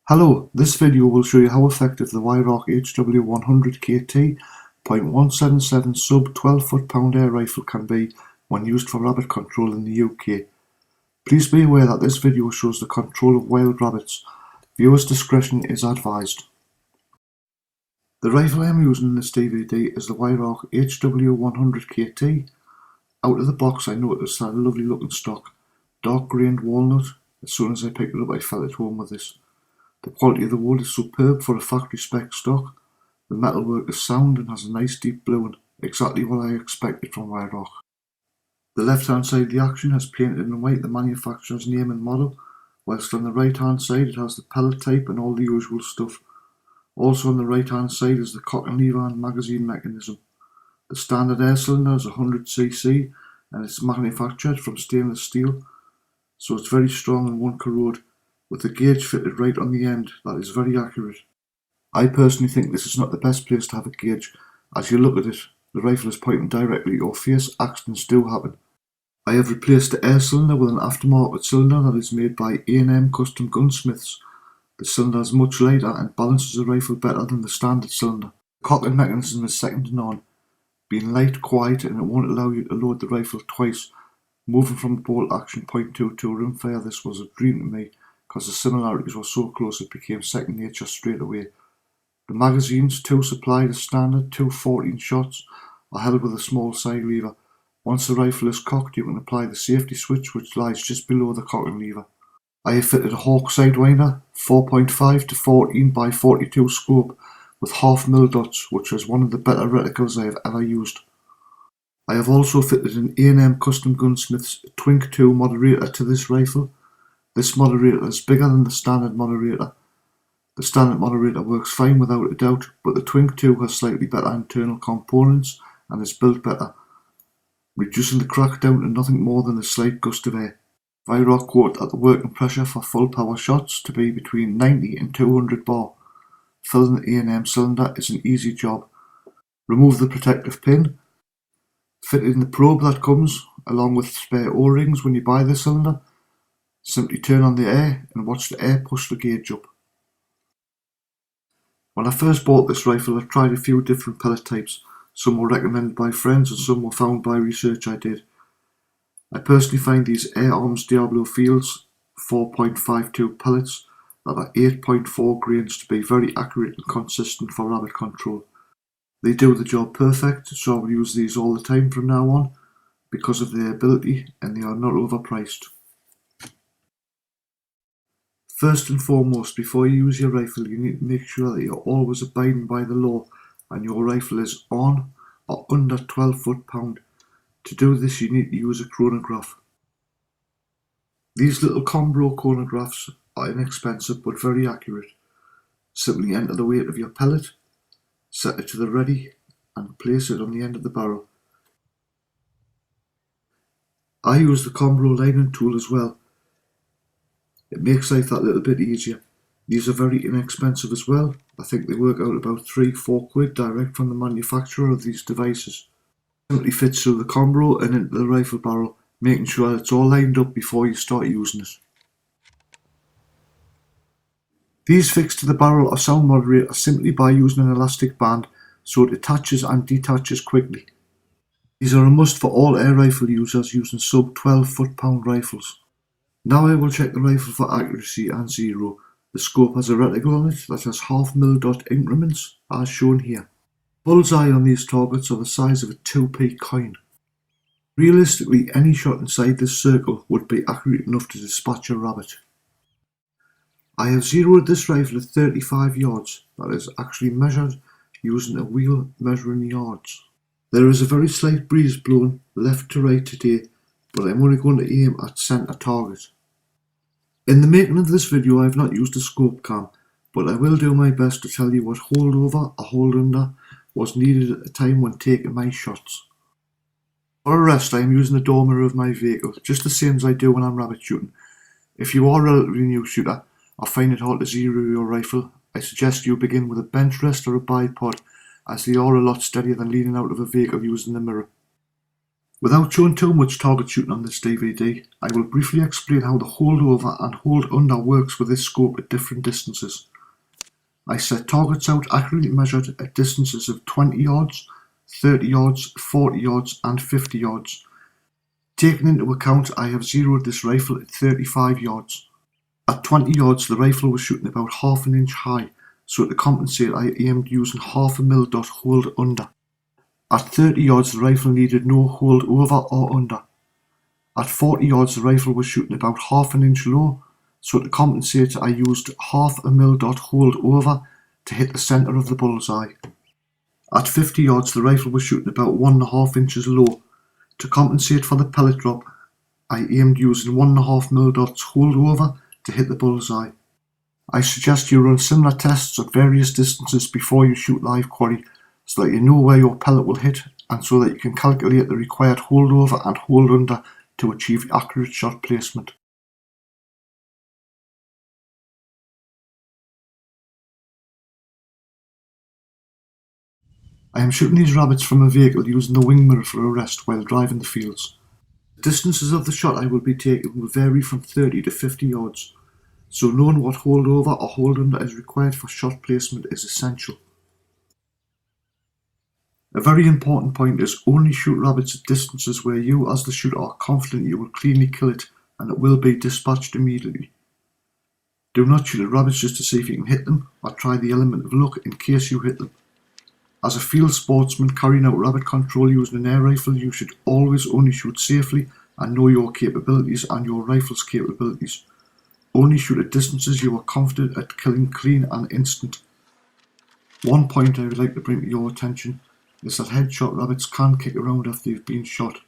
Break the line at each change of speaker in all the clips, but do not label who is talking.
Hello, this video will show you how effective the Weihrauch HW100 KT .177 sub 12 foot-pound air rifle can be when used for rabbit control in the UK. Please be aware that this video shows the control of wild rabbits. Viewers' discretion is advised. The rifle I am using in this DVD is the Weihrauch HW100 KT. Out of the box I noticed that a lovely looking stock, dark grained walnut. As soon as I picked it up I felt at home with this. The quality of the wood is superb for a factory spec stock. The metalwork is sound and has a nice deep bluing, exactly what I expected from Weihrauch. The left hand side of the action has painted in white the manufacturer's name and model, whilst on the right hand side it has the pellet type and all the usual stuff. Also on the right hand side is the cock and lever and magazine mechanism. The standard air cylinder is 100cc and it's manufactured from stainless steel, so it's very strong and won't corrode, with the gauge fitted right on the end. That is very accurate. I personally think this is not the best place to have a gauge. As you look at it, the rifle is pointing directly at your face. Accidents do happen. I have replaced the air cylinder with an aftermarket cylinder that is made by A&M Custom Gunsmiths. The cylinder is much lighter and balances the rifle better than the standard cylinder. The cocking mechanism is second to none, being light, quiet, and it won't allow you to load the rifle twice. Moving from bolt action .22 to rimfire, this was a dream to me, because the similarities were so close it became second nature straight away. The magazines, two supplied as standard, two 14 shots, are held with a small side lever. Once the rifle is cocked, you can apply the safety switch, which lies just below the cocking lever. I have fitted a Hawk sidewinder, 4.5 to 14 by 42 scope with half-mil dots, which is one of the better reticles I have ever used. I have also fitted an A&M Custom Gunsmiths Twink 2 moderator to this rifle. This moderator is bigger than the standard moderator. The standard moderator works fine without a doubt, but the Twink 2 has slightly better internal components and is built better, reducing the crack down to nothing more than a slight gust of air. Weihrauch quote that the working pressure for full power shots to be between 90 and 200 bar. Filling the A&M cylinder is an easy job. Remove the protective pin. Fit in the probe that comes along with spare O-rings when you buy the cylinder. Simply turn on the air and watch the air push the gauge up. When I first bought this rifle, I tried a few different pellet types. Some were recommended by friends and some were found by research I did. I personally find these Air Arms Diablo Fields 4.52 pellets that are 8.4 grains to be very accurate and consistent for rabbit control. They do the job perfect, so I will use these all the time from now on because of their ability, and they are not overpriced. First and foremost, before you use your rifle, you need to make sure that you're always abiding by the law and your rifle is on or under 12 foot-pound. To do this, you need to use a chronograph. These little Combro chronographs are inexpensive but very accurate. Simply enter the weight of your pellet, set it to the ready, and place it on the end of the barrel. I use the Combro lining tool as well. It makes life that little bit easier. These are very inexpensive as well. I think they work out about 3-4 quid direct from the manufacturer of these devices. Simply fits through the Combro and into the rifle barrel, making sure it's all lined up before you start using it. These fixed to the barrel or sound moderator simply by using an elastic band so it attaches and detaches quickly. These are a must for all air rifle users using sub 12 foot-pound rifles. Now I will check the rifle for accuracy and zero. The scope has a reticle on it that has half-mil dot increments, as shown here. Bullseye on these targets are the size of a 2p coin. Realistically, any shot inside this circle would be accurate enough to dispatch a rabbit. I have zeroed this rifle at 35 yards, that is actually measured using a wheel measuring yards. There is a very slight breeze blowing left to right today, but I'm only going to aim at centre target. In the making of this video I have not used a scope cam, but I will do my best to tell you what hold over or hold under was needed at the time when taking my shots. For a rest I am using the door mirror of my vehicle, just the same as I do when I'm rabbit shooting. If you are a relatively new shooter or find it hard to zero your rifle, I suggest you begin with a bench rest or a bipod, as they are a lot steadier than leaning out of a vehicle using the mirror. Without showing too much target shooting on this DVD, I will briefly explain how the hold over and hold under works with this scope at different distances. I set targets out accurately measured at distances of 20 yards, 30 yards, 40 yards and 50 yards. Taking into account I have zeroed this rifle at 35 yards. At 20 yards the rifle was shooting about half an inch high, so to compensate I aimed using half a mil dot hold under. At 30 yards the rifle needed no hold over or under. At 40 yards the rifle was shooting about half an inch low, so to compensate I used half a mil dot hold over to hit the centre of the bullseye. At 50 yards the rifle was shooting about 1.5 inches low. To compensate for the pellet drop, I aimed using 1.5 mil dots hold over to hit the bullseye. I suggest you run similar tests at various distances before you shoot live quarry, so that you know where your pellet will hit and so that you can calculate the required hold over and hold under to achieve accurate shot placement. I am shooting these rabbits from a vehicle using the wing mirror for a rest while driving the fields. The distances of the shot I will be taking will vary from 30 to 50 yards, so knowing what hold over or hold under is required for shot placement is essential. A very important point is only shoot rabbits at distances where you as the shooter are confident you will cleanly kill it and it will be dispatched immediately. Do not shoot at rabbits just to see if you can hit them, or try the element of luck in case you hit them. As a field sportsman carrying out rabbit control using an air rifle, you should always only shoot safely and know your capabilities and your rifle's capabilities. Only shoot at distances you are confident at killing clean and instant. One point I would like to bring to your attention is that headshot rabbits can kick around after they've been shot.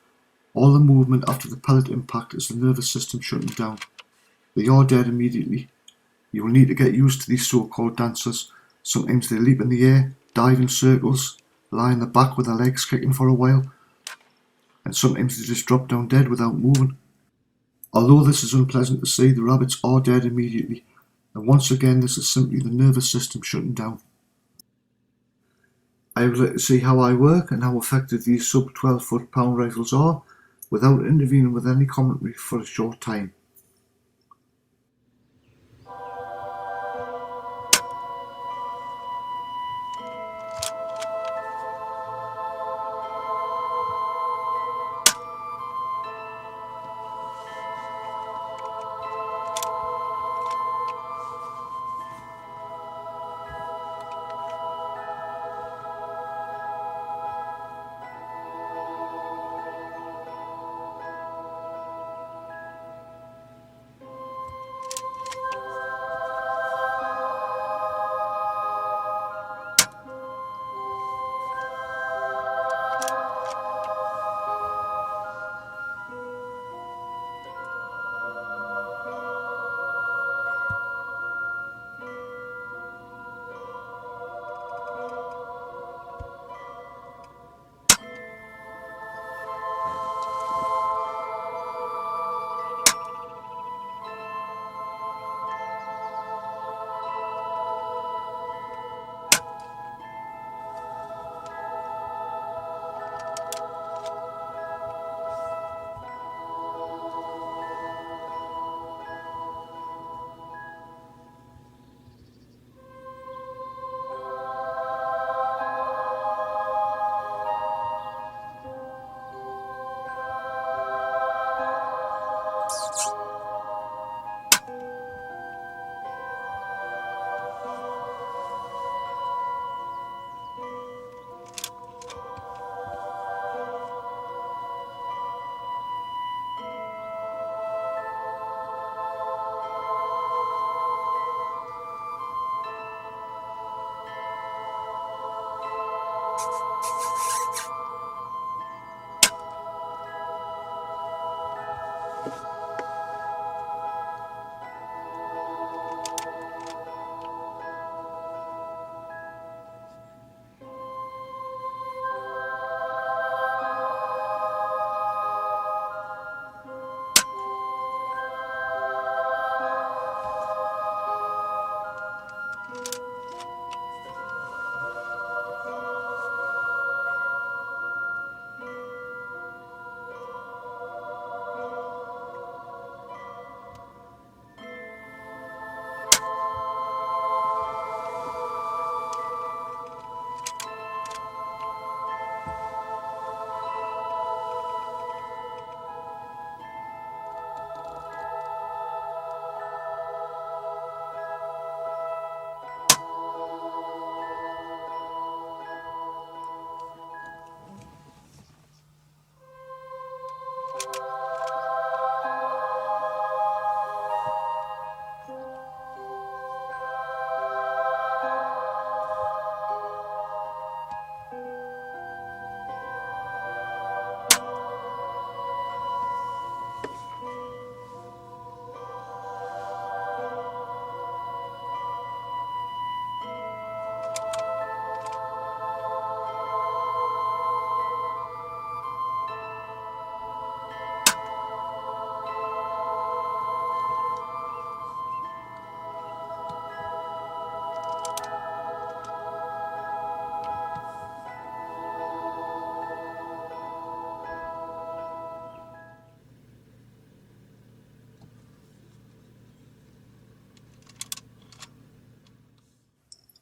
All the movement after the pellet impact is the nervous system shutting down. They are dead immediately. You will need to get used to these so-called dancers. Sometimes they leap in the air, dive in circles, lie on the back with their legs kicking for a while, and sometimes they just drop down dead without moving. Although this is unpleasant to see, the rabbits are dead immediately, and once again this is simply the nervous system shutting down. I would like to see how I work and how effective these sub 12 foot-pound rifles are without intervening with any commentary for a short time.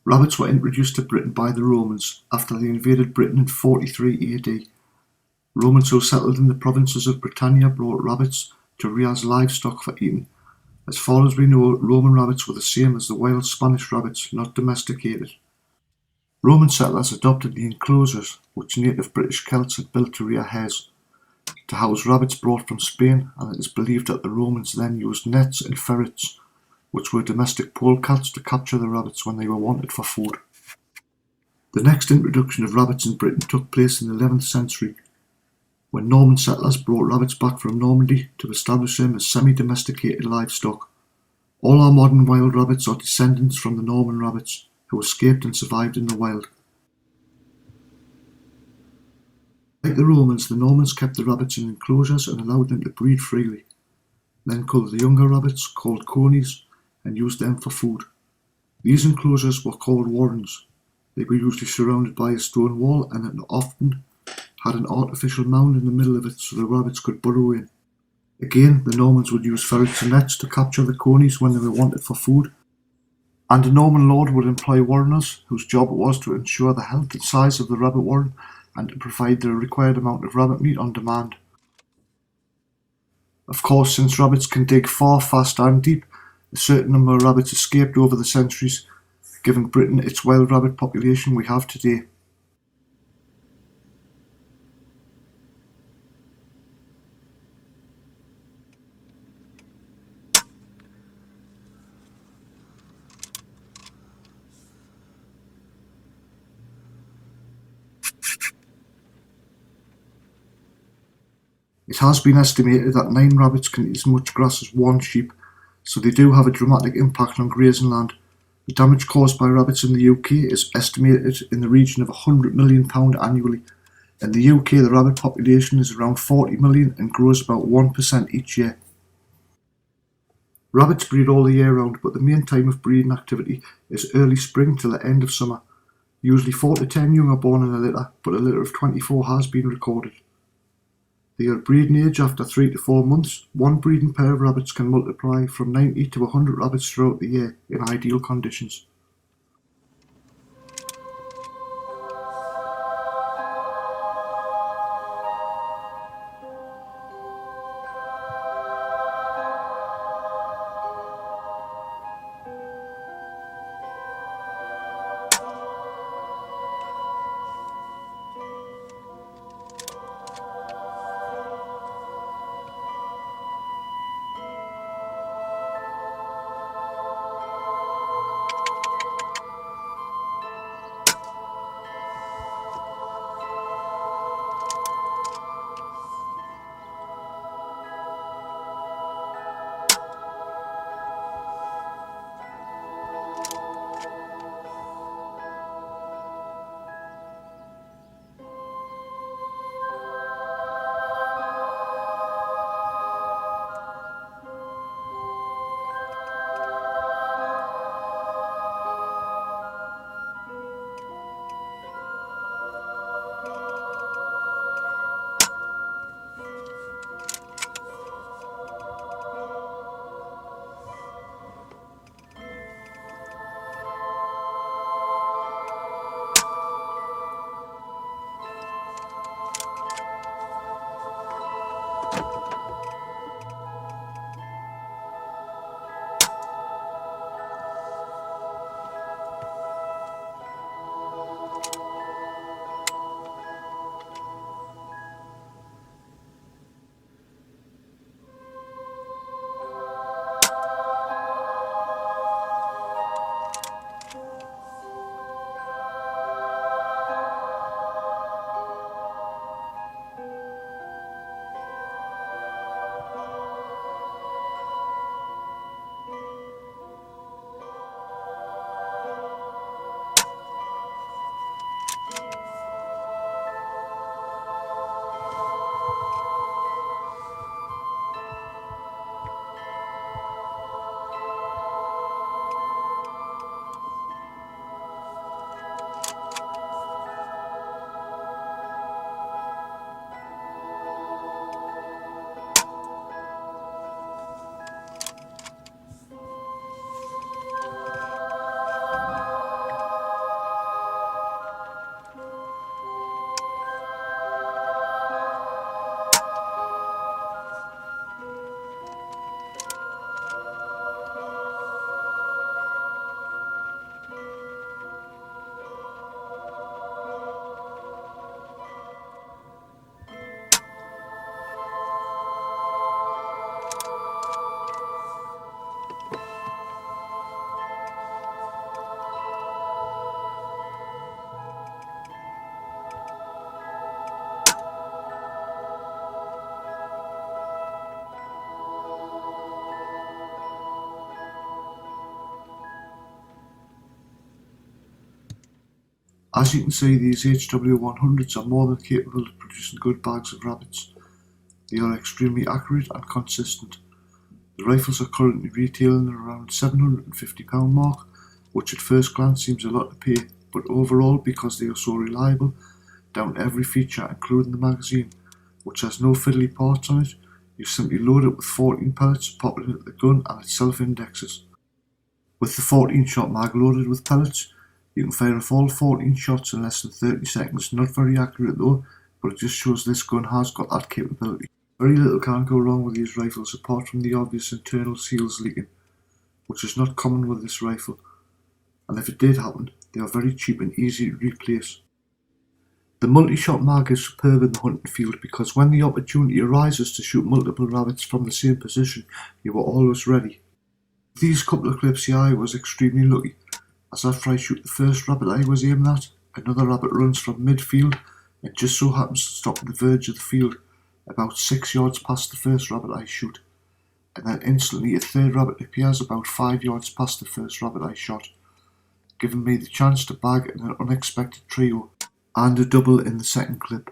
Rabbits were introduced to Britain by the Romans after they invaded Britain in 43 AD. Romans who settled in the provinces of Britannia brought rabbits to rear as livestock for eating. As far as we know, Roman rabbits were the same as the wild Spanish rabbits, not domesticated. Roman settlers adopted the enclosures which native British Celts had built to rear hares, to house rabbits brought from Spain, and it is believed that the Romans then used nets and ferrets, which were domestic polecats, to capture the rabbits when they were wanted for food. The next introduction of rabbits in Britain took place in the 11th century, when Norman settlers brought rabbits back from Normandy to establish them as semi-domesticated livestock. All our modern wild rabbits are descendants from the Norman rabbits, who escaped and survived in the wild. Like the Romans, the Normans kept the rabbits in enclosures and allowed them to breed freely, then culled the younger rabbits, called conies, and used them for food. These enclosures were called warrens. They were usually surrounded by a stone wall and often had an artificial mound in the middle of it so the rabbits could burrow in. Again, the Normans would use ferrets and nets to capture the conies when they were wanted for food, and a Norman lord would employ warreners, whose job it was to ensure the health and size of the rabbit warren and to provide the required amount of rabbit meat on demand. Of course, since rabbits can dig far, fast and deep, a certain number of rabbits escaped over the centuries, giving Britain its wild rabbit population we have today. It has been estimated that 9 rabbits can eat as much grass as 1 sheep, so they do have a dramatic impact on grazing land. The damage caused by rabbits in the UK is estimated in the region of £100 million annually. In the UK, the rabbit population is around 40 million and grows about 1% each year. Rabbits breed all the year round, but the main time of breeding activity is early spring till the end of summer. Usually 4 to 10 young are born in a litter, but a litter of 24 has been recorded. They are breeding age after 3 to 4 months. One breeding pair of rabbits can multiply from 90 to 100 rabbits throughout the year in ideal conditions. As you can see, these HW100s are more than capable of producing good bags of rabbits. They are extremely accurate and consistent. The rifles are currently retailing at around £750 mark, which at first glance seems a lot to pay, but overall, because they are so reliable, down to every feature including the magazine, which has no fiddly parts on it, you simply load it with 14 pellets, pop it into the gun and it self-indexes. With the 14 shot mag loaded with pellets, you can fire off all 14 shots in less than 30 seconds. Not very accurate though, but it just shows this gun has got that capability. Very little can go wrong with these rifles apart from the obvious internal seals leaking, which is not common with this rifle, and if it did happen, they are very cheap and easy to replace. The multi-shot mag is superb in the hunting field because when the opportunity arises to shoot multiple rabbits from the same position, you are always ready. With these couple of clips here, I was extremely lucky, as after I shoot the first rabbit I was aiming at, another rabbit runs from midfield and just so happens to stop at the verge of the field, about 6 yards past the first rabbit I shoot, and then instantly a third rabbit appears about 5 yards past the first rabbit I shot, giving me the chance to bag an unexpected trio, and a double in the second clip.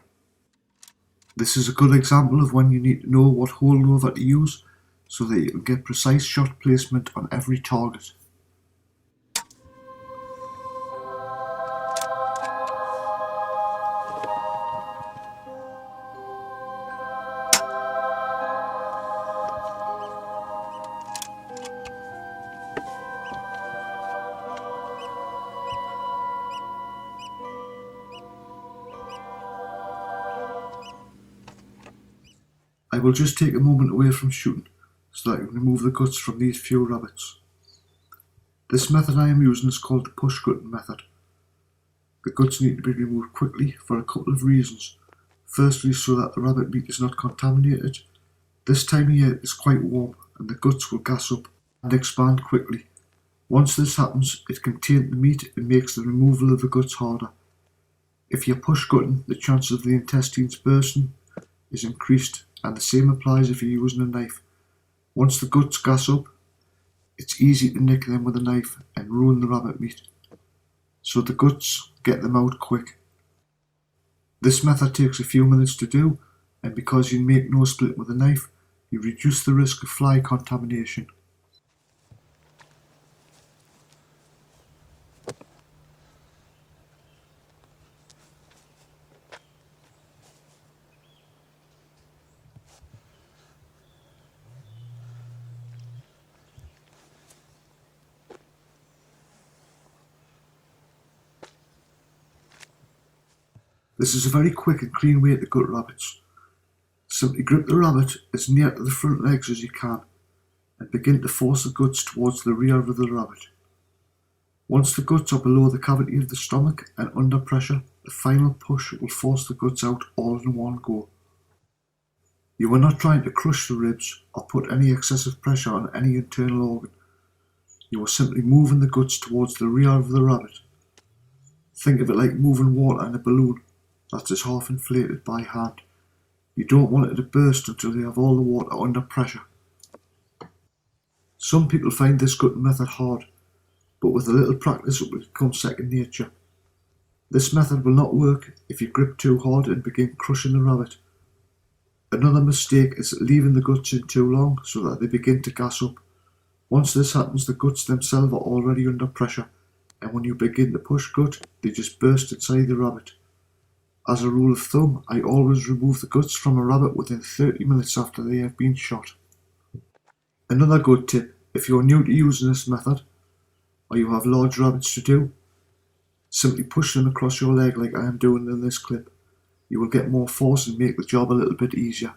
This is a good example of when you need to know what holdover to use so that you can get precise shot placement on every target. I will just take a moment away from shooting so that I can remove the guts from these few rabbits. This method I am using is called the push gutting method. The guts need to be removed quickly for a couple of reasons. Firstly, so that the rabbit meat is not contaminated. This time of year is quite warm and the guts will gas up and expand quickly. Once this happens, it can taint the meat and makes the removal of the guts harder. If you're push gutting, the chance of the intestines bursting is increased, and the same applies if you're using a knife. Once the guts gas up, it's easy to nick them with a knife and ruin the rabbit meat. So the guts, get them out quick. This method takes a few minutes to do, and because you make no split with a knife, you reduce the risk of fly contamination. This is a very quick and clean way to gut rabbits. Simply grip the rabbit as near to the front legs as you can and begin to force the guts towards the rear of the rabbit. Once the guts are below the cavity of the stomach and under pressure, the final push will force the guts out all in one go. You are not trying to crush the ribs or put any excessive pressure on any internal organ. You are simply moving the guts towards the rear of the rabbit. Think of it like moving water in a balloon that is half inflated by hand. You don't want it to burst until you have all the water under pressure. Some people find this gutting method hard, but with a little practice it will become second nature. This method will not work if you grip too hard and begin crushing the rabbit. Another mistake is leaving the guts in too long so that they begin to gas up. Once this happens, the guts themselves are already under pressure, and when you begin to push gut, they just burst inside the rabbit. As a rule of thumb, I always remove the guts from a rabbit within 30 minutes after they have been shot. Another good tip, if you are new to using this method, or you have large rabbits to do, simply push them across your leg like I am doing in this clip. You will get more force and make the job a little bit easier.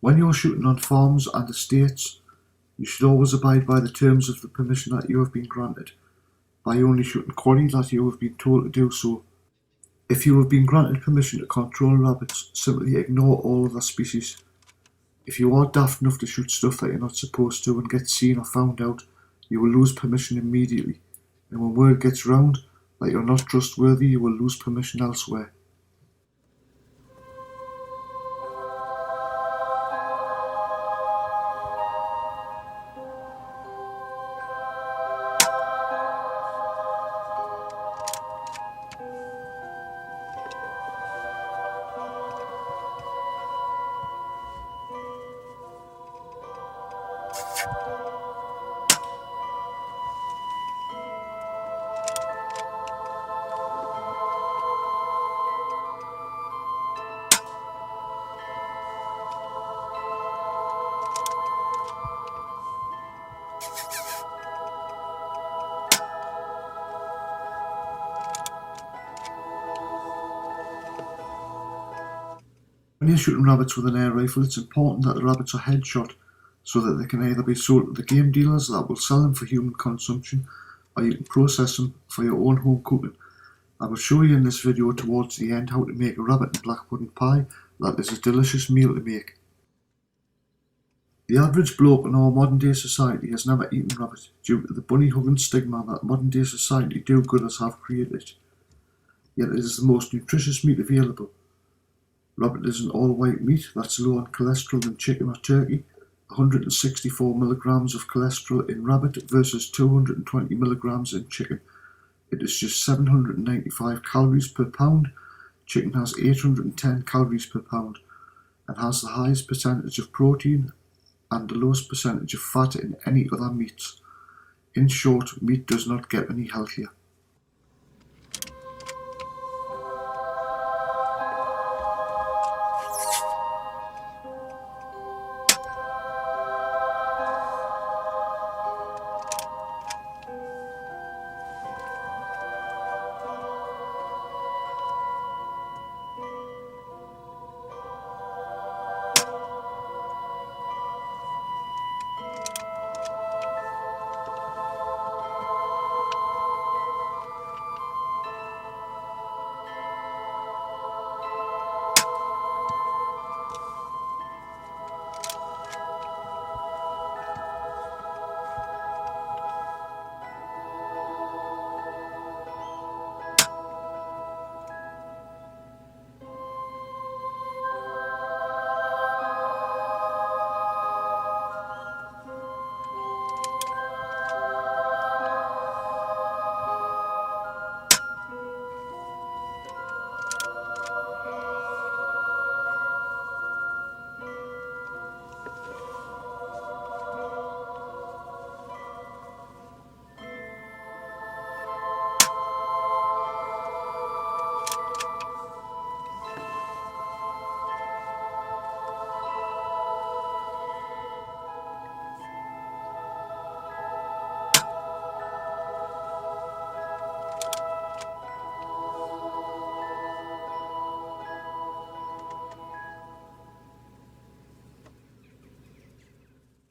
When you're shooting on farms and estates, you should always abide by the terms of the permission that you have been granted, by only shooting quality that you have been told to do so. If you have been granted permission to control rabbits, simply ignore all other species. If you are daft enough to shoot stuff that you're not supposed to and get seen or found out, you will lose permission immediately, and when word gets round that you're not trustworthy, you will lose permission elsewhere. When you're shooting rabbits with an air rifle, it's important that the rabbits are headshot, so that they can either be sold to the game dealers that will sell them for human consumption, or you can process them for your own home cooking. I will show you in this video towards the end how to make a rabbit and black pudding pie that is a delicious meal to make. The average bloke in our modern day society has never eaten rabbit due to the bunny hugging stigma that modern day society do-gooders have created. Yet it is the most nutritious meat available. Rabbit is an all-white meat that's low in cholesterol than chicken or turkey, 164 milligrams of cholesterol in rabbit versus 220 milligrams in chicken. It is just 795 calories per pound. Chicken has 810 calories per pound and has the highest percentage of protein and the lowest percentage of fat in any other meats. In short, meat does not get any healthier.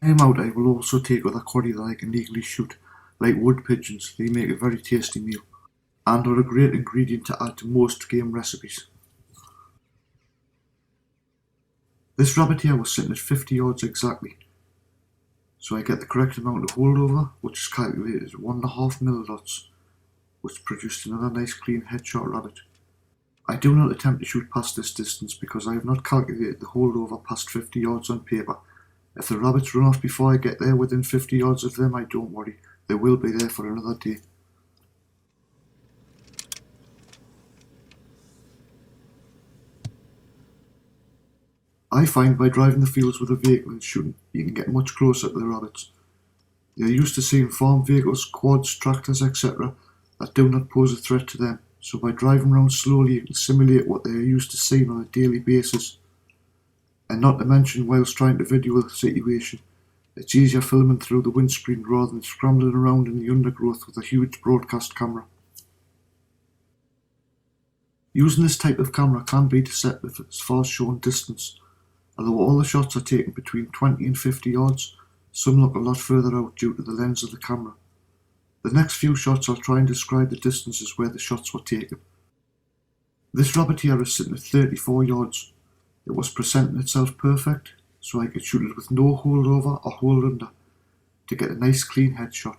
When I'm out, I will also take other quality that I can legally shoot, like wood pigeons. They make a very tasty meal, and are a great ingredient to add to most game recipes. This rabbit here was sitting at 50 yards exactly, so I get the correct amount of holdover, which is calculated as 1.5 millilots, which produced another nice clean headshot rabbit. I do not attempt to shoot past this distance because I have not calculated the holdover past 50 yards on paper. If the rabbits run off before I get there within 50 yards of them, I don't worry, they will be there for another day. I find by driving the fields with a vehicle and shooting, you can get much closer to the rabbits. They are used to seeing farm vehicles, quads, tractors, etc. that do not pose a threat to them, so by driving around slowly you can simulate what they are used to seeing on a daily basis. And not to mention, whilst trying to video the situation, it's easier filming through the windscreen rather than scrambling around in the undergrowth with a huge broadcast camera. Using this type of camera can be deceptive as far as showing distance, Although all the shots are taken between 20 and 50 yards, some look a lot further out due to the lens of the camera. The next few shots I'll try and describe the distances where the shots were taken. This rabbit here is sitting at 34 yards. It was presenting itself perfect, so I could shoot it with no hold over or hold under to get a nice clean headshot.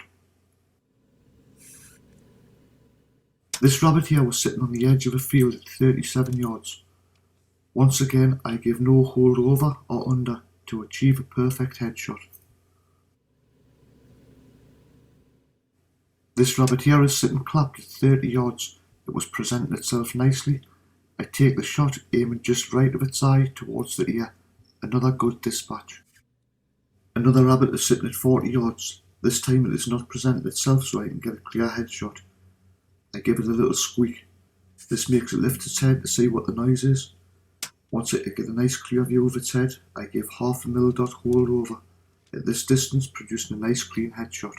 This rabbit here was sitting on the edge of a field at 37 yards. Once again, I gave no hold over or under to achieve a perfect headshot. This rabbit here is sitting clapped at 30 yards. It was presenting itself nicely. I take the shot, aiming just right of its eye towards the ear. Another good dispatch. Another rabbit is sitting at 40 yards. This time it is not presenting itself so I can get a clear headshot. I give it a little squeak. This makes it lift its head to see what the noise is. Once I get a nice clear view of its head, I give half a mil dot hold over. At this distance, producing a nice clean headshot.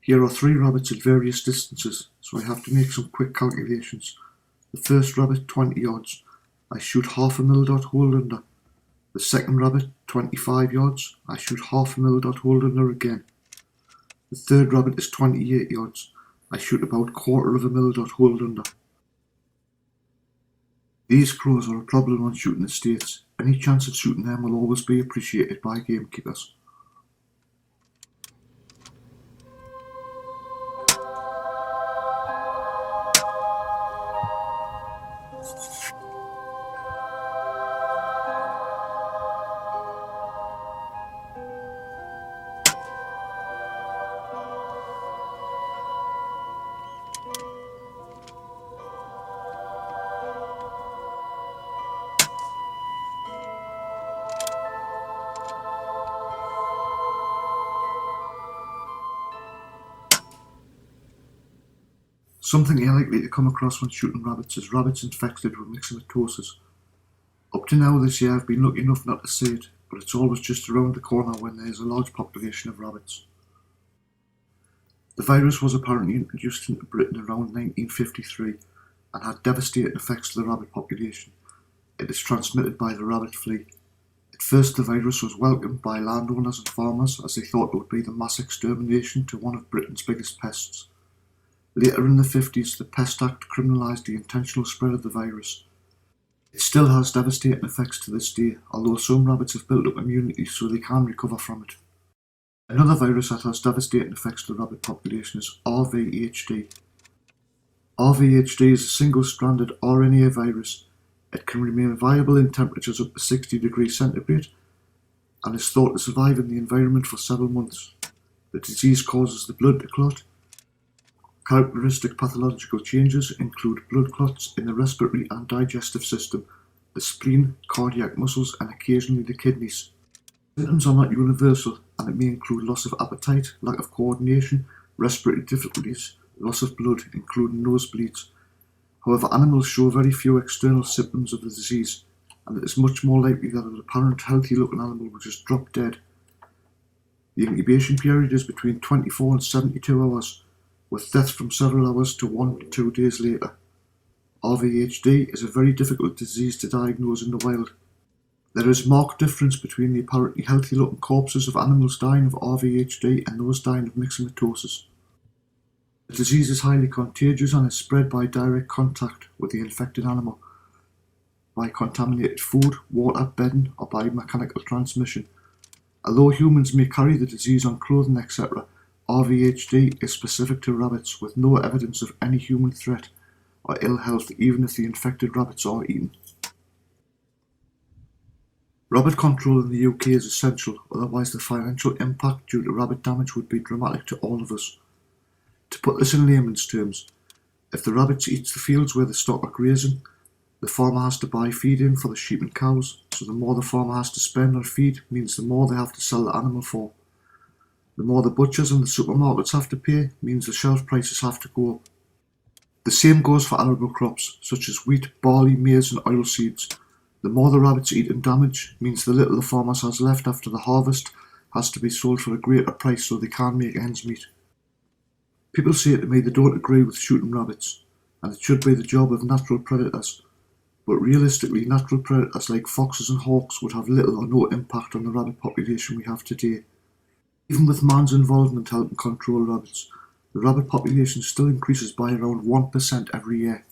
Here are 3 rabbits at various distances, so I have to make some quick calculations. The first rabbit 20 yards, I shoot half a mil dot hold under. The second rabbit 25 yards, I shoot half a mil dot hold under again. The third rabbit is 28 yards, I shoot about quarter of a mil dot hold under. These crows are a problem on shooting estates. Any chance of shooting them will always be appreciated by gamekeepers. Something you're likely to come across when shooting rabbits is rabbits infected with myxomatosis. Up to now this year I've been lucky enough not to see it, but it's always just around the corner when there is a large population of rabbits. The virus was apparently introduced into Britain around 1953 and had devastating effects to the rabbit population. It is transmitted by the rabbit flea. At first the virus was welcomed by landowners and farmers as they thought it would be the mass extermination to one of Britain's biggest pests. Later in the 50s, the Pest Act criminalised the intentional spread of the virus. It still has devastating effects to this day, although some rabbits have built up immunity so they can recover from it. Another virus that has devastating effects to the rabbit population is RVHD. RVHD is a single-stranded RNA virus. It can remain viable in temperatures up to 60 degrees centigrade and is thought to survive in the environment for several months. The disease causes the blood to clot. Characteristic pathological changes include blood clots in the respiratory and digestive system, the spleen, cardiac muscles and occasionally the kidneys. Symptoms are not universal and it may include loss of appetite, lack of coordination, respiratory difficulties, loss of blood, including nosebleeds. However, animals show very few external symptoms of the disease, and it is much more likely that an apparent healthy-looking animal will just drop dead. The incubation period is between 24 and 72 hours, with deaths from several hours to 1 to 2 days later. RVHD is a very difficult disease to diagnose in the wild. There is marked difference between the apparently healthy-looking corpses of animals dying of RVHD and those dying of myxomatosis. The disease is highly contagious and is spread by direct contact with the infected animal, by contaminated food, water, bedding, or by mechanical transmission. Although humans may carry the disease on clothing, etc., RVHD is specific to rabbits with no evidence of any human threat or ill health even if the infected rabbits are eaten. Rabbit control in the UK is essential, otherwise the financial impact due to rabbit damage would be dramatic to all of us. To put this in layman's terms, if the rabbits eat the fields where the stock are grazing, the farmer has to buy feed in for the sheep and cows, so the more the farmer has to spend on feed means the more they have to sell the animal for. The more the butchers and the supermarkets have to pay means the shelf prices have to go up. The same goes for arable crops such as wheat, barley, maize and oilseeds. The more the rabbits eat and damage means the little the farmer has left after the harvest has to be sold for a greater price so they can make ends meet. People say to me they don't agree with shooting rabbits, and it should be the job of natural predators, but realistically natural predators like foxes and hawks would have little or no impact on the rabbit population we have today. Even with man's involvement helping control rabbits, the rabbit population still increases by around 1% every year.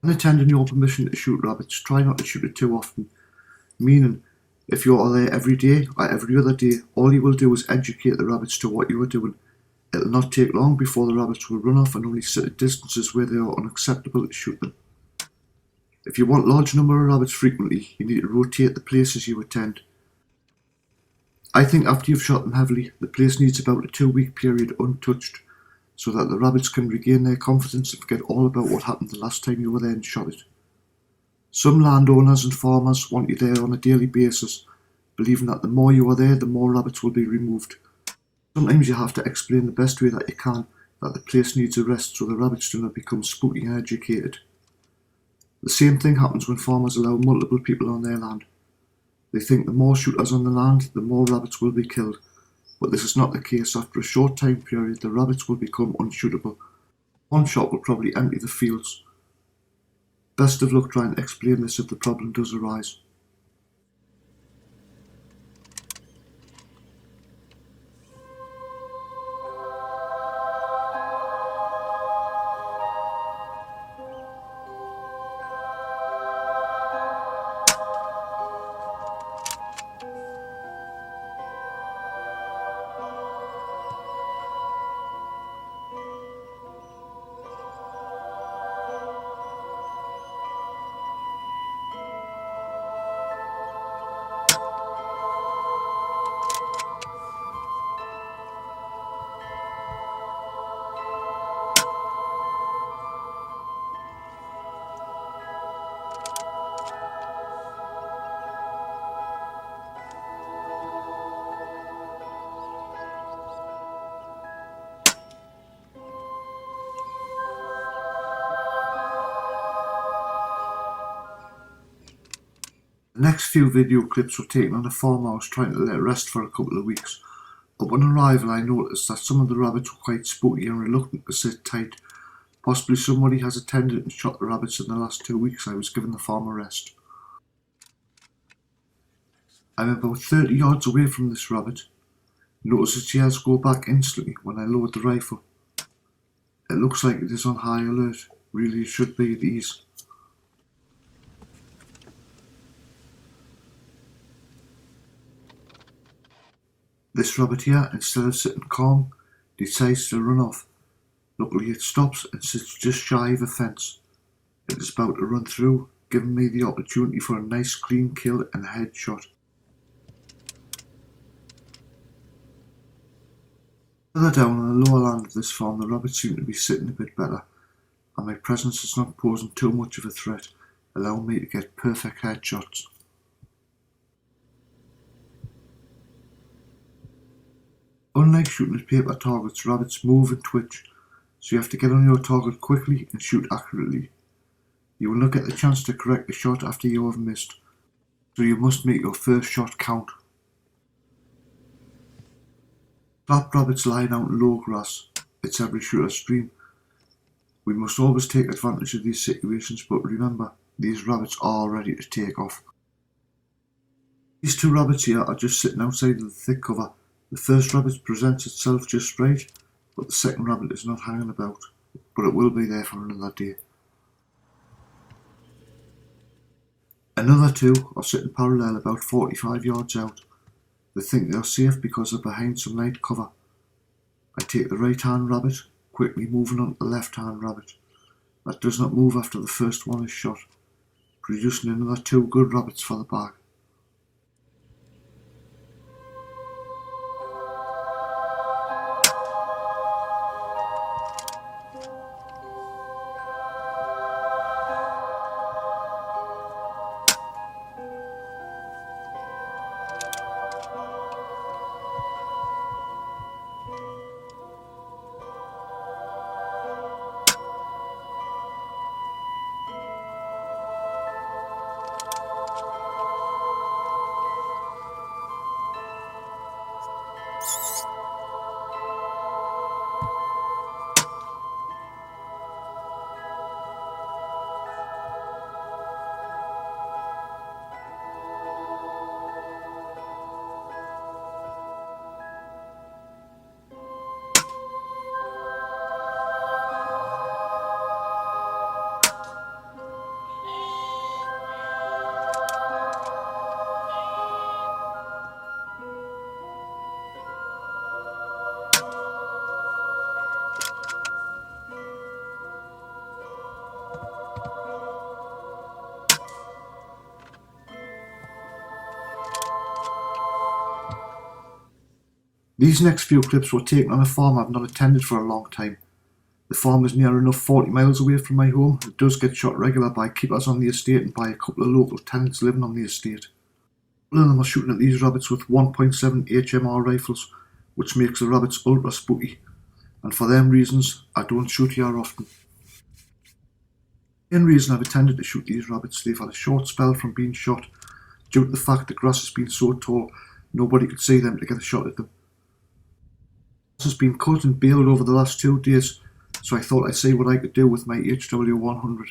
When attending your permission to shoot rabbits, try not to shoot it too often, meaning if you are there every day or every other day, all you will do is educate the rabbits to what you are doing. It'll not take long before the rabbits will run off and only sit at distances where they are unacceptable to shoot them. If you want large number of rabbits frequently, you need to rotate the places you attend. I think after you've shot them heavily, the place needs about a 2-week period untouched, so that the rabbits can regain their confidence and forget all about what happened the last time you were there and shot it. Some landowners and farmers want you there on a daily basis, believing that the more you are there, the more rabbits will be removed. Sometimes you have to explain the best way that you can that the place needs a rest so the rabbits do not become spooky and educated. The same thing happens when farmers allow multiple people on their land. They think the more shooters on the land, the more rabbits will be killed, but this is not the case. After a short time period, the rabbits will become unshootable. One shot will probably empty the fields. Best of luck trying to explain this if the problem does arise. The next few video clips were taken on a farm I was trying to let rest for a couple of weeks. Upon arrival I noticed that some of the rabbits were quite spooky and reluctant to sit tight. Possibly somebody has attended and shot the rabbits in the last 2 weeks I was giving the farm a rest. I'm about 30 yards away from this rabbit. Notice its ears go back instantly when I load the rifle. It looks like it is on high alert. Really it should be at ease. This rabbit here, instead of sitting calm, decides to run off. Luckily it stops and sits just shy of a fence. It is about to run through, giving me the opportunity for a nice clean kill and a headshot. Further down on the lower land of this farm, the rabbits seem to be sitting a bit better, and my presence is not posing too much of a threat, allowing me to get perfect headshots. Unlike shooting at paper targets, rabbits move and twitch, so you have to get on your target quickly and shoot accurately. You will not get the chance to correct a shot after you have missed, so you must make your first shot count. Trapped rabbits lying out in low grass. It's every shooter's dream. We must always take advantage of these situations, but remember, these rabbits are ready to take off. These two rabbits here are just sitting outside of the thick cover. The first rabbit presents itself just right, but the second rabbit is not hanging about, but it will be there for another day. Another two are sitting parallel about 45 yards out. They think they are safe because they're behind some light cover. I take the right hand rabbit, quickly moving on to the left hand rabbit. That does not move after the first one is shot, producing another two good rabbits for the bag. These next few clips were taken on a farm I've not attended for a long time. The farm is near enough 40 miles away from my home. It does get shot regular by keepers on the estate and by a couple of local tenants living on the estate. All of them are shooting at these rabbits with 1.7 HMR rifles, which makes the rabbits ultra spooky, and for them reasons I don't shoot here often. The main reason I've attended to shoot these rabbits, they've had a short spell from being shot due to the fact the grass has been so tall nobody could see them to get a shot at them. The grass has been cut and baled over the last 2 days, so I thought I'd see what I could do with my HW100.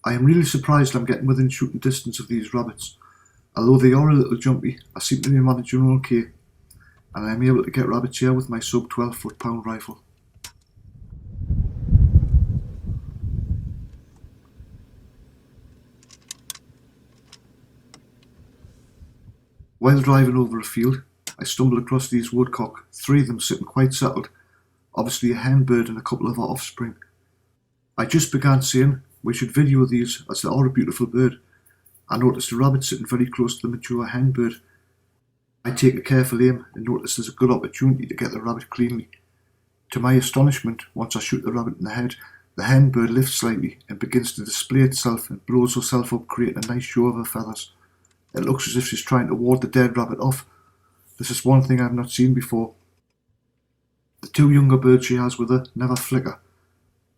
I am really surprised I'm getting within shooting distance of these rabbits. Although they are a little jumpy, I seem to be managing okay, and I am able to get rabbits here with my sub 12 foot-pound rifle. While driving over a field, I stumbled across these woodcock, 3 of them sitting quite settled, obviously a hen bird and a couple of offspring. I just began saying we should video these as they are a beautiful bird. I noticed a rabbit sitting very close to the mature hen bird. I take a careful aim and notice there's a good opportunity to get the rabbit cleanly. To my astonishment, once I shoot the rabbit in the head, the hen bird lifts slightly and begins to display itself and blows herself up, creating a nice show of her feathers. It looks as if she's trying to ward the dead rabbit off. This is one thing I've not seen before. The 2 younger birds she has with her never flicker.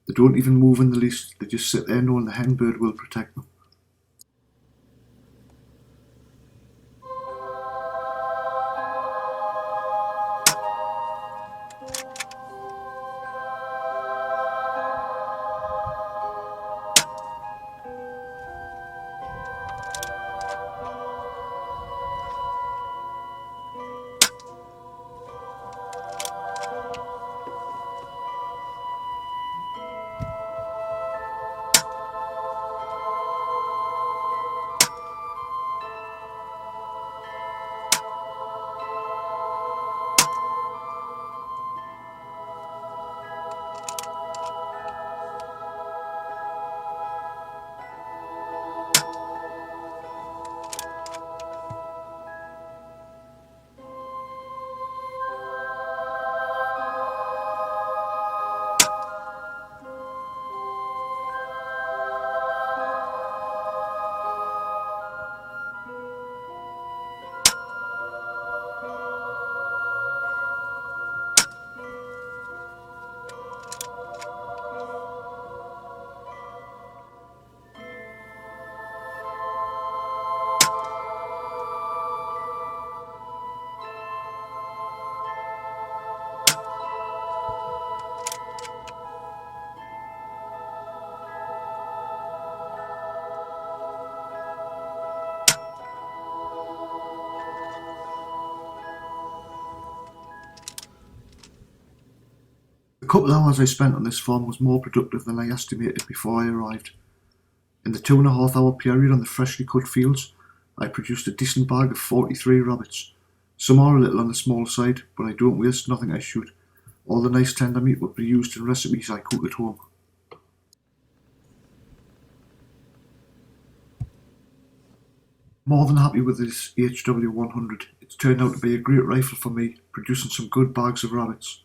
They don't even move in the least, they just sit there knowing the hen bird will protect them. couple of hours I spent on this farm was more productive than I estimated before I arrived. In the 2.5 hour period on the freshly cut fields, I produced a decent bag of 43 rabbits. Some are a little on the small side, but I don't waste nothing I shoot. All the nice tender meat will be used in recipes I cook at home. More than happy with this HW100. It's turned out to be a great rifle for me, producing some good bags of rabbits.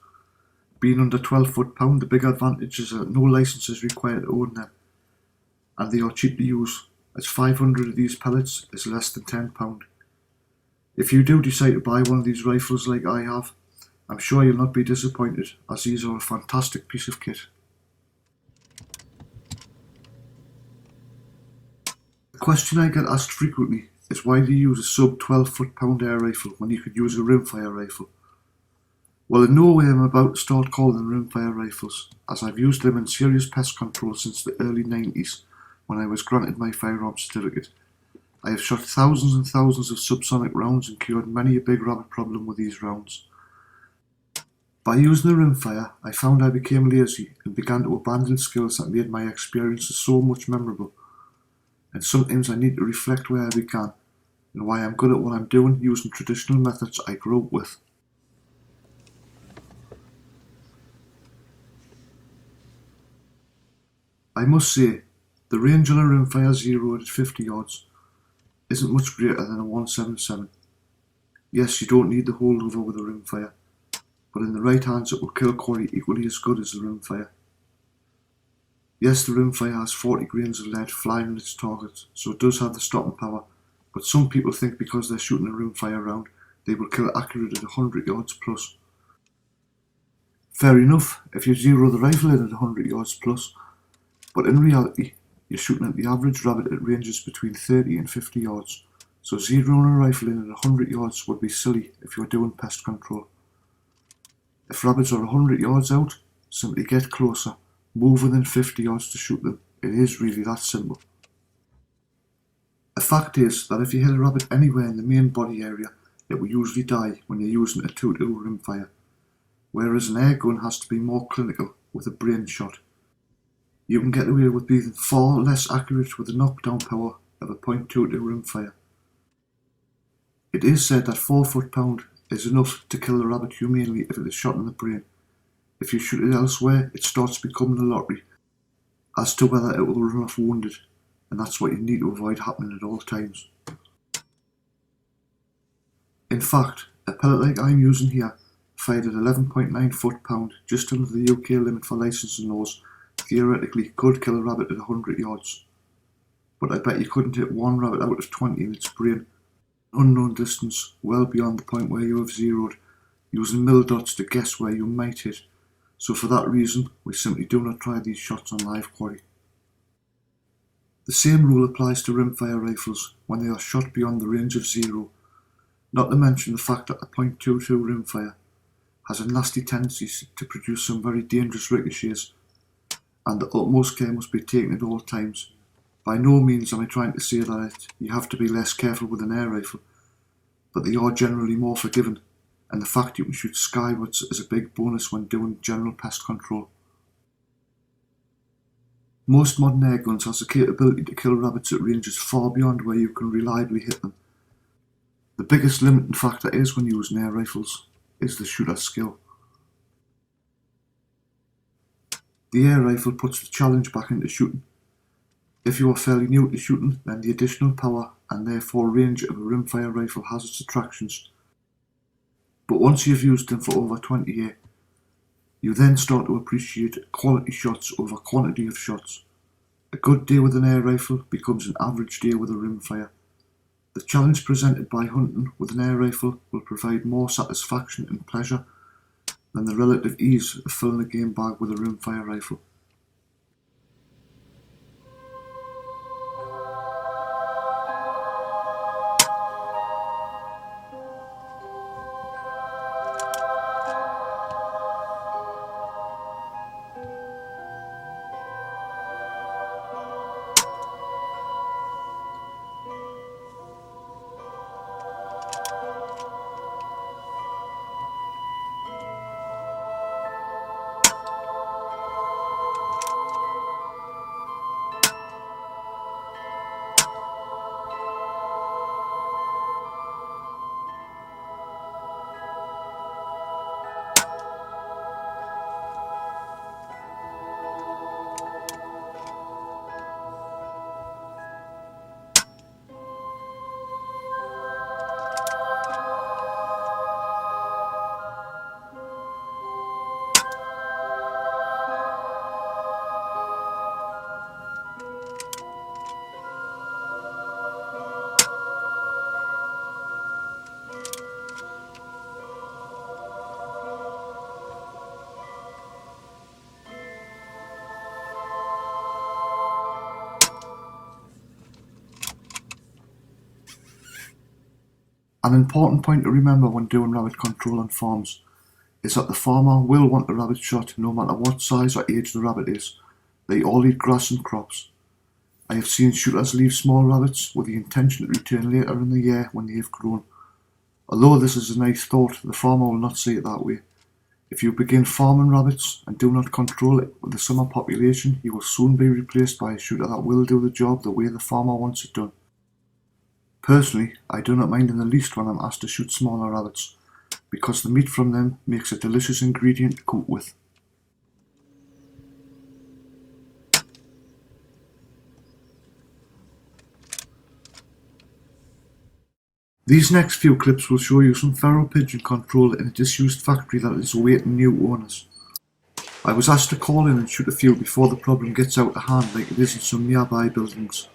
Being under 12 foot-pound, the big advantage is that no licence is required to own them, and they are cheap to use, as 500 of these pellets is less than £10. If you do decide to buy one of these rifles like I have, I'm sure you'll not be disappointed, as these are a fantastic piece of kit. The question I get asked frequently is why do you use a sub 12 foot-pound air rifle when you could use a rimfire rifle? Well, in no way am I about to start calling them rimfire rifles, as I've used them in serious pest control since the early 90s, when I was granted my firearms certificate. I have shot thousands and thousands of subsonic rounds and cured many a big rabbit problem with these rounds. By using the rimfire, I found I became lazy and began to abandon skills that made my experiences so much memorable. And sometimes I need to reflect where I began, and why I'm good at what I'm doing using traditional methods I grew up with. I must say, the range on a rimfire zeroed at 50 yards isn't much greater than a 177. Yes, you don't need the holdover with a rimfire, but in the right hands it will kill quarry equally as good as the rimfire. Yes, the rimfire has 40 grains of lead flying on its target, so it does have the stopping power, but some people think because they're shooting a rimfire round, they will kill it accurate at 100 yards plus. Fair enough, if you zero the rifle in at 100 yards plus, but in reality, you're shooting at the average rabbit at ranges between 30 and 50 yards, so zeroing a rifle in at 100 yards would be silly if you're doing pest control. If rabbits are 100 yards out, simply get closer, move within 50 yards to shoot them. It is really that simple. A fact is that if you hit a rabbit anywhere in the main body area, it will usually die when you're using a 2-2 rimfire, whereas an air gun has to be more clinical with a brain shot. You can get away with being far less accurate with the knockdown power of a .22 rimfire. It is said that 4 foot-pound is enough to kill the rabbit humanely if it is shot in the brain. If you shoot it elsewhere, it starts becoming a lottery as to whether it will run off wounded, and that's what you need to avoid happening at all times. In fact, a pellet like I'm using here, fired at 11.9 foot-pound, just under the UK limit for licensing laws, theoretically could kill a rabbit at 100 yards. But I bet you couldn't hit one rabbit out of 20 in its brain, an unknown distance, well beyond the point where you have zeroed, using mil dots to guess where you might hit. So for that reason, we simply do not try these shots on live quarry. The same rule applies to rimfire rifles when they are shot beyond the range of zero, not to mention the fact that the .22 rimfire has a nasty tendency to produce some very dangerous ricochets, and the utmost care must be taken at all times. By no means am I trying to say that you have to be less careful with an air rifle, but they are generally more forgiving, and the fact you can shoot skywards is a big bonus when doing general pest control. Most modern air guns has the capability to kill rabbits at ranges far beyond where you can reliably hit them. The biggest limiting factor is when using air rifles is the shooter's skill. The air rifle puts the challenge back into shooting. If you are fairly new to shooting, then the additional power and therefore range of a rimfire rifle has its attractions. But once you've used them for over 20 years, you then start to appreciate quality shots over quantity of shots. A good day with an air rifle becomes an average day with a rimfire. The challenge presented by hunting with an air rifle will provide more satisfaction and pleasure than the relative ease of filling a game bag with a rimfire rifle. An important point to remember when doing rabbit control on farms is that the farmer will want the rabbit shot no matter what size or age the rabbit is. They all eat grass and crops. I have seen shooters leave small rabbits with the intention to return later in the year when they have grown. Although this is a nice thought, the farmer will not see it that way. If you begin farming rabbits and do not control it with the summer population, you will soon be replaced by a shooter that will do the job the way the farmer wants it done. Personally, I do not mind in the least when I'm asked to shoot smaller rabbits, because the meat from them makes a delicious ingredient to cook with. These next few clips will show you some feral pigeon control in a disused factory that is awaiting new owners. I was asked to call in and shoot a few before the problem gets out of hand like it is in some nearby buildings.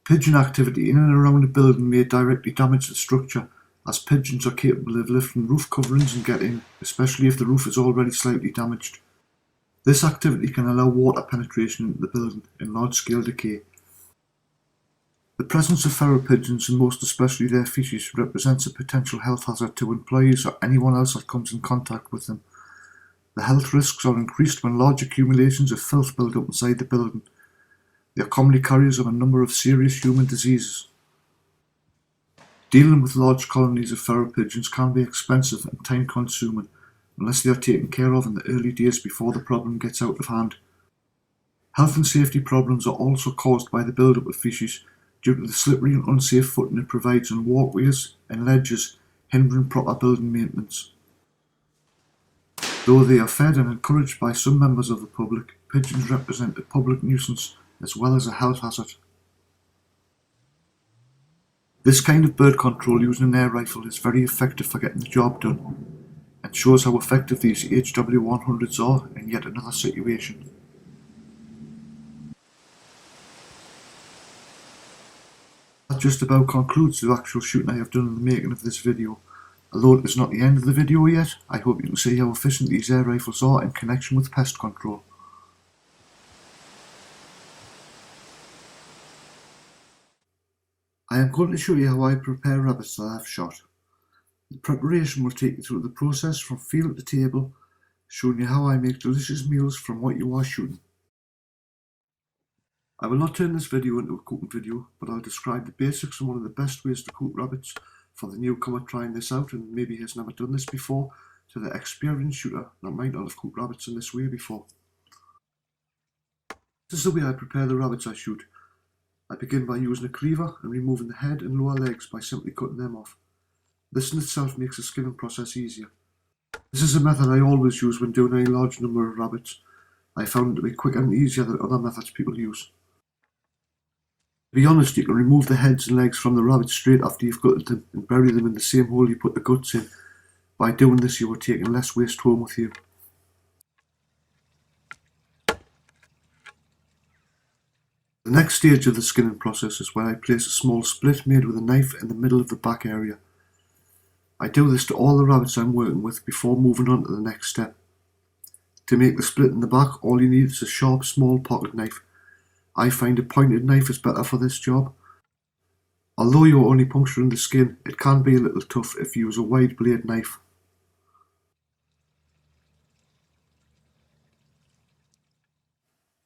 Pigeon activity in and around a building may directly damage the structure, as pigeons are capable of lifting roof coverings and get in, especially if the roof is already slightly damaged. This activity can allow water penetration into the building and large-scale decay. The presence of feral pigeons, and most especially their feces, represents a potential health hazard to employees or anyone else that comes in contact with them. The health risks are increased when large accumulations of filth build up inside the building. They are commonly carriers of a number of serious human diseases. Dealing with large colonies of feral pigeons can be expensive and time-consuming, unless they are taken care of in the early days before the problem gets out of hand. Health and safety problems are also caused by the build-up of feces due to the slippery and unsafe footing it provides on walkways and ledges, hindering proper building maintenance. Though they are fed and encouraged by some members of the public, pigeons represent a public nuisance as well as a health hazard. This kind of bird control using an air rifle is very effective for getting the job done, and shows how effective these HW100s are in yet another situation. That just about concludes the actual shooting I have done in the making of this video. Although it is not the end of the video yet, I hope you can see how efficient these air rifles are in connection with pest control. I am going to show you how I prepare rabbits that I have shot. The preparation will take you through the process from field to table, showing you how I make delicious meals from what you are shooting. I will not turn this video into a cooking video, but I'll describe the basics and one of the best ways to cook rabbits for the newcomer trying this out and maybe has never done this before, to the experienced shooter that might not have cooked rabbits in this way before. This is the way I prepare the rabbits I shoot. I begin by using a cleaver and removing the head and lower legs by simply cutting them off. This in itself makes the skinning process easier. This is a method I always use when doing a large number of rabbits. I found it to be quicker and easier than other methods people use. To be honest, you can remove the heads and legs from the rabbits straight after you've gutted them and bury them in the same hole you put the guts in. By doing this you are taking less waste home with you. The next stage of the skinning process is where I place a small split made with a knife in the middle of the back area. I do this to all the rabbits I'm working with before moving on to the next step. To make the split in the back, all you need is a sharp small pocket knife. I find a pointed knife is better for this job. Although you are only puncturing the skin, it can be a little tough if you use a wide blade knife.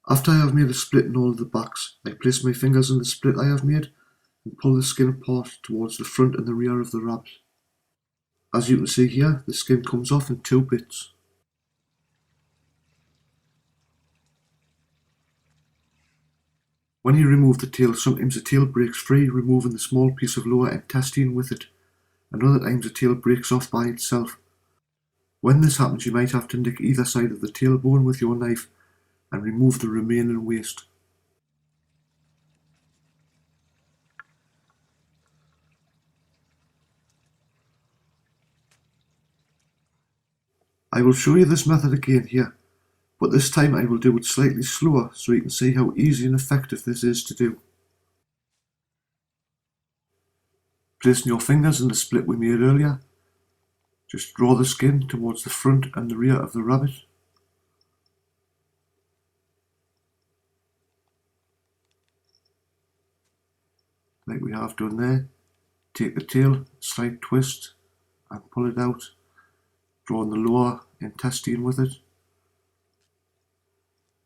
After I have made a split in all of the backs, I place my fingers in the split I have made and pull the skin apart towards the front and the rear of the rabbit. As you can see here, the skin comes off in 2 bits. When you remove the tail, sometimes the tail breaks free, removing the small piece of lower intestine with it, and other times the tail breaks off by itself. When this happens, you might have to nick either side of the tailbone with your knife and remove the remaining waste. I will show you this method again here, but this time I will do it slightly slower so you can see how easy and effective this is to do. Placing your fingers in the split we made earlier, just draw the skin towards the front and the rear of the rabbit. like we have done there. Take the tail, slight twist and pull it out, drawing the lower intestine with it.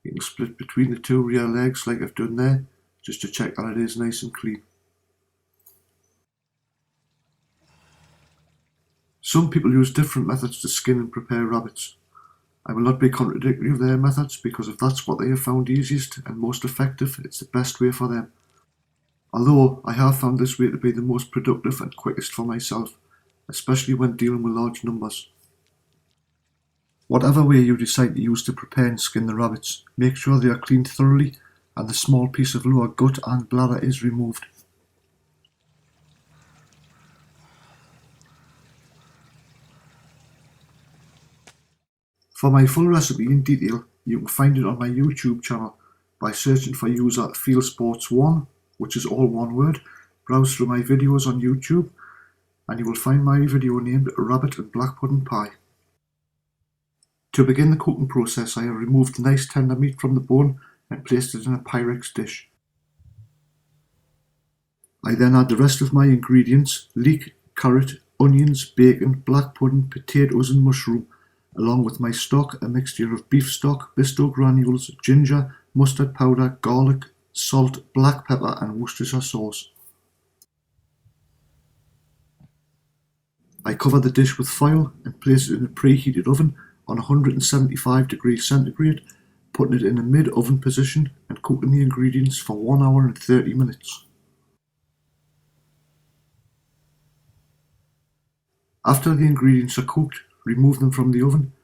You can split between the two rear legs like I've done there, just to check that it is nice and clean. Some people use different methods to skin and prepare rabbits. I will not be contradictory of their methods, because if that's what they have found easiest and most effective, it's the best way for them. Although I have found this way to be the most productive and quickest for myself, especially when dealing with large numbers. Whatever way you decide to use to prepare and skin the rabbits, make sure they are cleaned thoroughly and the small piece of lower gut and bladder is removed. For my full recipe in detail, you can find it on my YouTube channel by searching for user FieldSports1, which is all one word. Browse through my videos on YouTube and you will find my video named Rabbit and Black Pudding Pie. To begin the cooking process, I have removed the nice tender meat from the bone and placed it in a Pyrex dish. I then add the rest of my ingredients: leek, carrot, onions, bacon, black pudding, potatoes and mushroom, along with my stock, a mixture of beef stock, Bisto granules, ginger, mustard powder, garlic, salt, black pepper and Worcestershire sauce. I cover the dish with foil and place it in a preheated oven on 175 degrees centigrade, putting it in a mid-oven position and cooking the ingredients for 1 hour and 30 minutes. After the ingredients are cooked, remove them from the oven,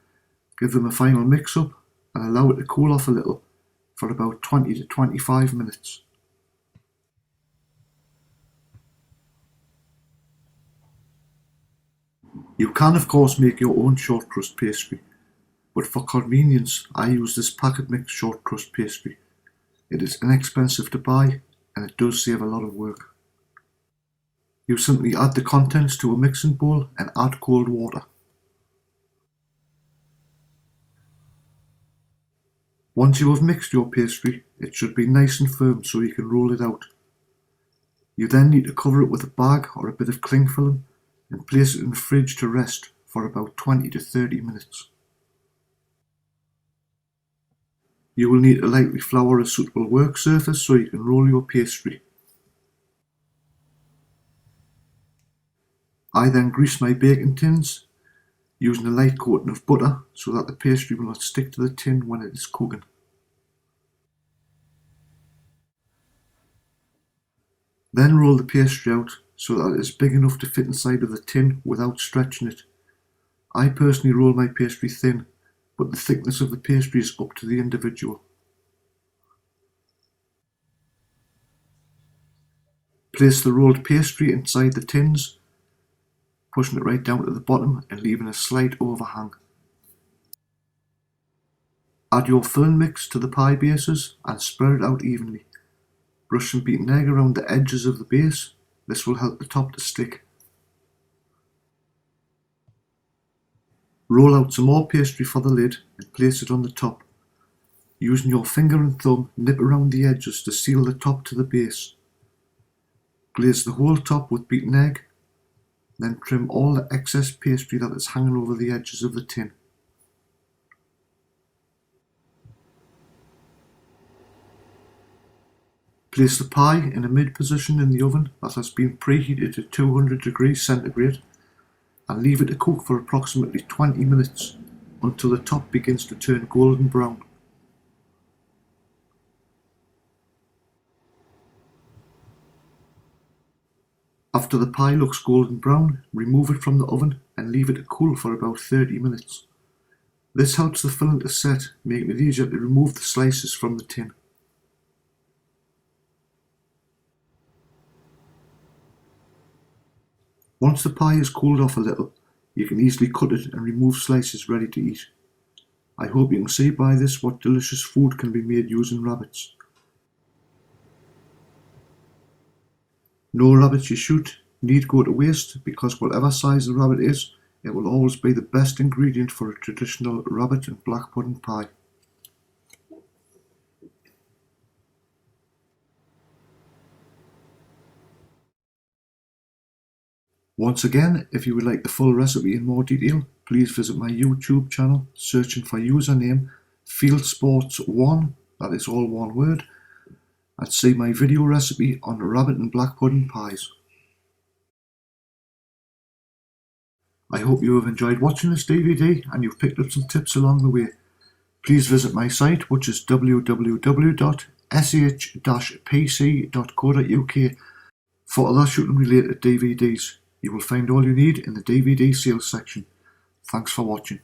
give them a final mix-up and allow it to cool off a little for about 20 to 25 minutes. You can of course make your own short crust pastry, but for convenience I use this packet mix short crust pastry. It is inexpensive to buy and it does save a lot of work. You simply add the contents to a mixing bowl and add cold water. Once you have mixed your pastry, it should be nice and firm so you can roll it out. You then need to cover it with a bag or a bit of cling film and place it in the fridge to rest for about 20 to 30 minutes. You will need to lightly flour a suitable work surface so you can roll your pastry. I then grease my baking tins using a light coating of butter so that the pastry will not stick to the tin when it is cooking. Then roll the pastry out so that it is big enough to fit inside of the tin without stretching it. I personally roll my pastry thin, but the thickness of the pastry is up to the individual. Place the rolled pastry inside the tins, pushing it right down to the bottom and leaving a slight overhang. Add your filling mix to the pie bases and spread it out evenly. Brush some beaten egg around the edges of the base. This will help the top to stick. Roll out some more pastry for the lid and place it on the top. Using your finger and thumb, nip around the edges to seal the top to the base. Glaze the whole top with beaten egg, then trim all the excess pastry that is hanging over the edges of the tin. Place the pie in a mid position in the oven that has been preheated to 200 degrees centigrade and leave it to cook for approximately 20 minutes until the top begins to turn golden brown. After the pie looks golden brown, remove it from the oven and leave it to cool for about 30 minutes. This helps the filling to set, making it easier to remove the slices from the tin. Once the pie is cooled off a little, you can easily cut it and remove slices ready to eat. I hope you can see by this what delicious food can be made using rabbits. No rabbits you shoot need go to waste, because whatever size the rabbit is, it will always be the best ingredient for a traditional rabbit and black pudding pie. Once again, if you would like the full recipe in more detail, please visit my YouTube channel, searching for username FieldSports1, that is all one word, and see my video recipe on rabbit and black pudding pies. I hope you have enjoyed watching this DVD and you've picked up some tips along the way. Please visit my site, which is www.sh-pc.co.uk for other shooting related DVDs. You will find all you need in the DVD sales section. Thanks for watching.